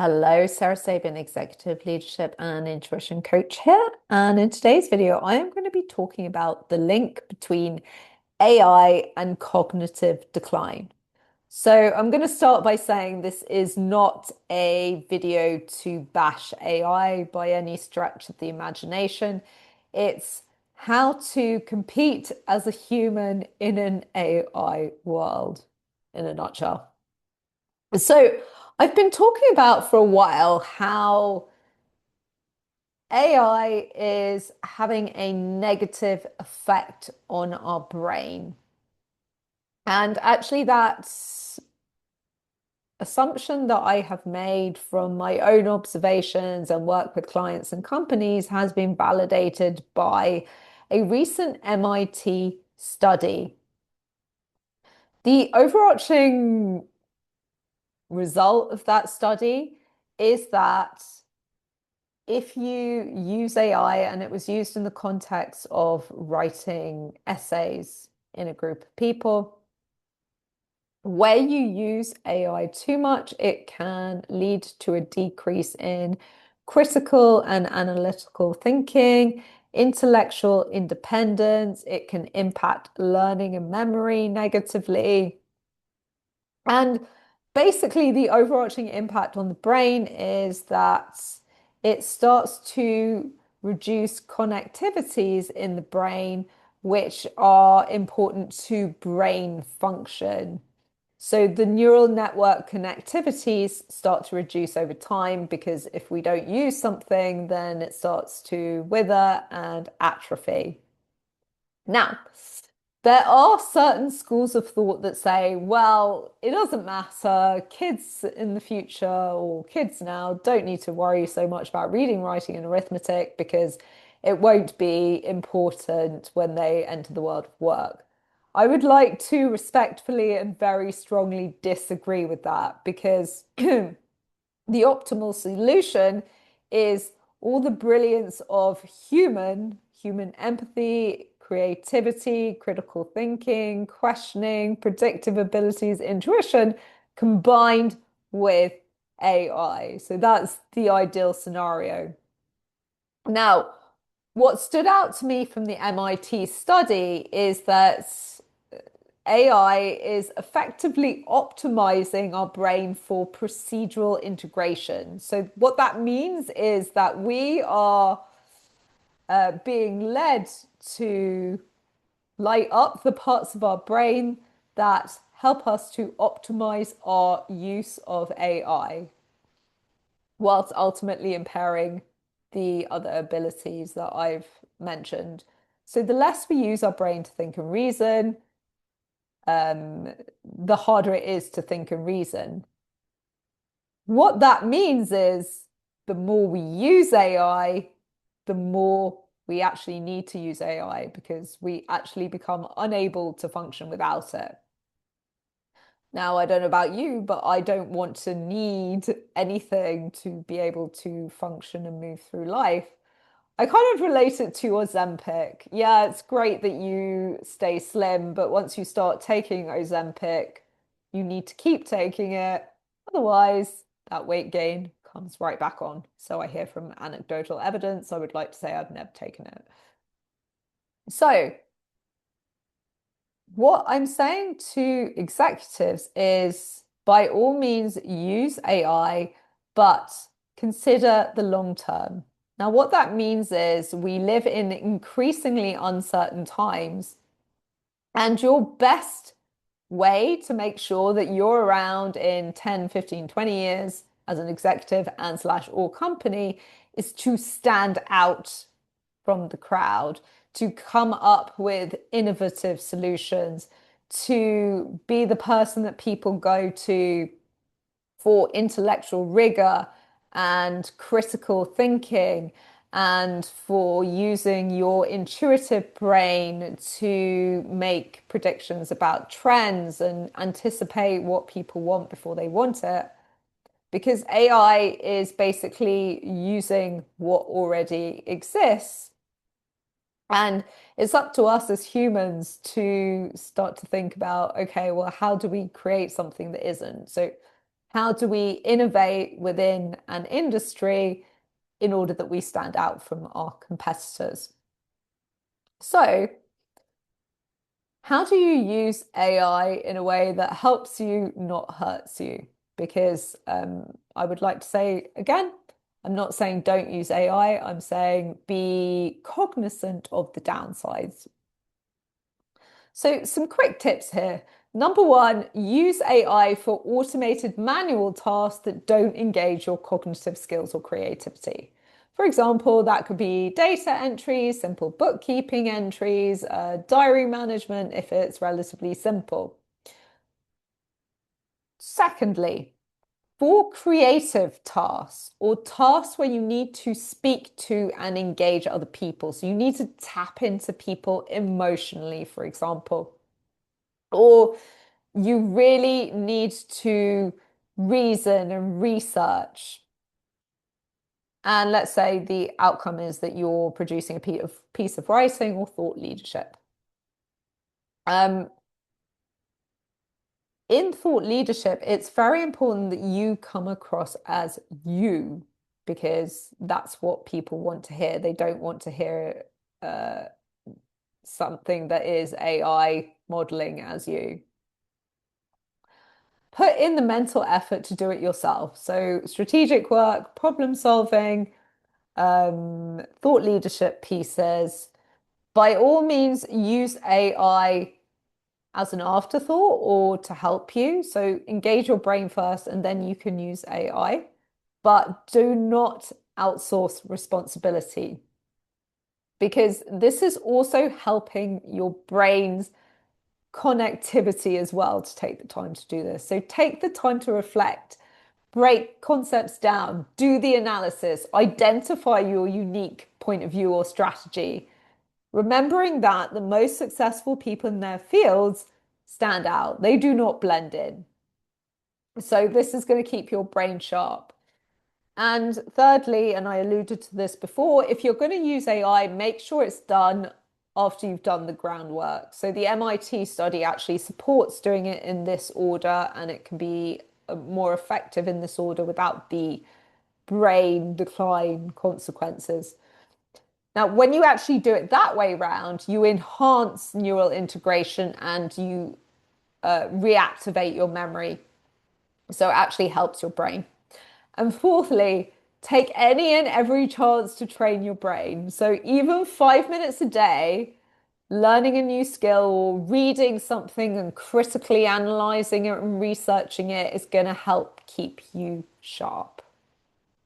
Hello, Sarah Sabin, Executive Leadership and Intuition Coach here. And in today's video, I am going to be talking about the link between AI and cognitive decline. So I'm going to start by saying this is not a video to bash AI by any stretch of the imagination. It's how to compete as a human in an AI world, in a nutshell. So I've been talking about for a while how AI is having a negative effect on our brain. And actually, that's assumption that I have made from my own observations and work with clients and companies has been validated by a recent MIT study. The overarching result of that study is that if you use AI, and it was used in the context of writing essays in a group of people, where you use AI too much, it can lead to a decrease in critical and analytical thinking, intellectual independence. It can impact learning and memory negatively. And basically, the overarching impact on the brain is that it starts to reduce connectivities in the brain, which are important to brain function. So the neural network connectivities start to reduce over time because if we don't use something, then it starts to wither and atrophy. Now, there are certain schools of thought that say, well, it doesn't matter. Kids in the future or kids now don't need to worry so much about reading, writing, and arithmetic because it won't be important when they enter the world of work. I would like to respectfully and very strongly disagree with that because the optimal solution is all the brilliance of human empathy, creativity, critical thinking, questioning, predictive abilities, intuition combined with AI. So that's the ideal scenario. Now, what stood out to me from the MIT study is that AI is effectively optimizing our brain for procedural integration. So, what that means is that we are being led to light up the parts of our brain that help us to optimize our use of AI, whilst ultimately impairing the other abilities that I've mentioned. So, the less we use our brain to think and reason, the harder it is to think and reason. What that means is the more we use AI, the more we actually need to use AI because we actually become unable to function without it. Now, I don't know about you, but I don't want to need anything to be able to function and move through life. I kind of relate it to Ozempic. Yeah, it's great that you stay slim, but once you start taking Ozempic, you need to keep taking it. Otherwise, that weight gain comes right back on. So I hear from anecdotal evidence. I would like to say I've never taken it. So, what I'm saying to executives is by all means use AI, but consider the long term. Now, what that means is we live in increasingly uncertain times, and your best way to make sure that you're around in 10, 15, 20 years as an executive and slash or company is to stand out from the crowd, to come up with innovative solutions, to be the person that people go to for intellectual rigor and critical thinking and for using your intuitive brain to make predictions about trends and anticipate what people want before they want it. Because AI is basically using what already exists. And it's up to us as humans to start to think about, okay, well, how do we create something that isn't? So How do we innovate within an industry in order that we stand out from our competitors? So, how do you use AI in a way that helps you, not hurts you? Because I would like to say again, I'm not saying don't use AI, I'm saying be cognizant of the downsides. So, some quick tips here. Number one, use AI for automated manual tasks that don't engage your cognitive skills or creativity. For example, that could be data entries, simple bookkeeping entries, diary management if it's relatively simple. Secondly, for creative tasks or tasks where you need to speak to and engage other people, so you need to tap into people emotionally, for example, or you really need to reason and research. And let's say the outcome is that you're producing a piece of writing or thought leadership. Um, in thought leadership, it's very important that you come across as you, because that's what people want to hear. They don't want to hear uh, something that is AI modeling as you. Put in the mental effort to do it yourself. So, strategic work, problem solving, thought leadership pieces. By all means, use AI as an afterthought or to help you. So, engage your brain first and then you can use AI. But do not outsource responsibility, because this is also helping your brain's connectivity as well to take the time to do this. So, take the time to reflect, break concepts down, do the analysis, identify your unique point of view or strategy, remembering that the most successful people in their fields stand out. They do not blend in. So this is going to keep your brain sharp. And thirdly, and I alluded to this before, if you're going to use AI, make sure it's done after you've done the groundwork. So the MIT study actually supports doing it in this order, and it can be more effective in this order without the brain decline consequences. Now, when you actually do it that way round, you enhance neural integration and you reactivate your memory. So it actually helps your brain. And fourthly, take any and every chance to train your brain. So even 5 minutes a day, learning a new skill or reading something and critically analyzing it and researching it is going to help keep you sharp.